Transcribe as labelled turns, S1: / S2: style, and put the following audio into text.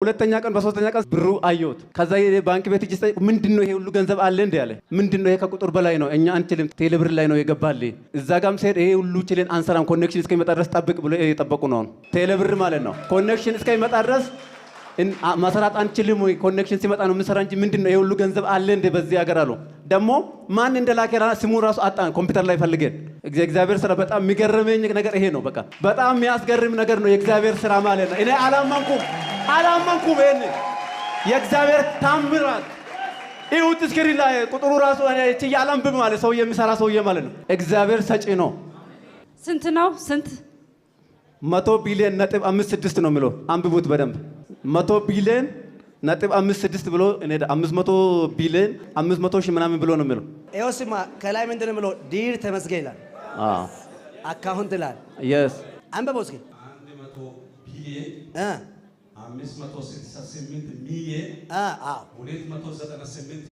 S1: ሁለተኛ ቀን በሶስተኛ ቀን ብሩ አየሁት። ከዛ ባንክ ቤት እጅ ስጠይቅ ምንድነው ይሄ ሁሉ ገንዘብ አለ እንዴ አለ። ምንድነው ይሄ ከቁጥር በላይ ነው እኛ አንችልም፣ ቴሌብር ላይ ነው የገባልኝ። እዛ ጋም ሲሄድ ይሄ ሁሉ ችልን አንሰራም፣ ኮኔክሽን እስከሚመጣ ድረስ ጠብቅ ብሎ እየጠበቁ ነው። ቴሌብር ማለት ነው ኮኔክሽን እስከሚመጣ ድረስ ማሰራት አንችልም ወይ ኮኔክሽን ሲመጣ ነው የምንሰራ እንጂ ምንድነው ይሄ ሁሉ ገንዘብ አለ እንዴ በዚህ ሀገር አሉ። ደግሞ ማን እንደላከራ ስሙ ራሱ አጣን ኮምፒውተር ላይ ፈልገን። እግዚአብሔር ስራ በጣም የሚገርመኝ ነገር ይሄ ነው። በቃ በጣም የሚያስገርም ነገር ነው የእግዚአብሔር ስራ ማለት ነው። እኔ አላመንኩም ይሄን የእግዚአብሔር ታምራት ይሁት እስክሪ ላይ ቁጥሩ ራሱ እኔ እቺ ያላምብ ማለት ሰው የሚሰራ ሰውዬ ማለት ነው። እግዚአብሔር ሰጪ ነው።
S2: ስንት ነው? ስንት
S1: 100 ቢሊዮን ነጥብ 56 ነው የሚለው አንብቡት በደንብ 100 ቢሊዮን ነጥብ 56 ብሎ እኔ 500 ቢሊዮን 500 ሺህ ምናምን ብሎ ነው የሚለው።
S3: ኤዮስማ ከላይ ምንድን ነው የሚለው? ዲር ተመስገን ይላል። አካውንት ይላል።
S1: yes
S3: አንበበው እስኪ
S4: 100 ቢሊዮን 568 ሚሊዮን 298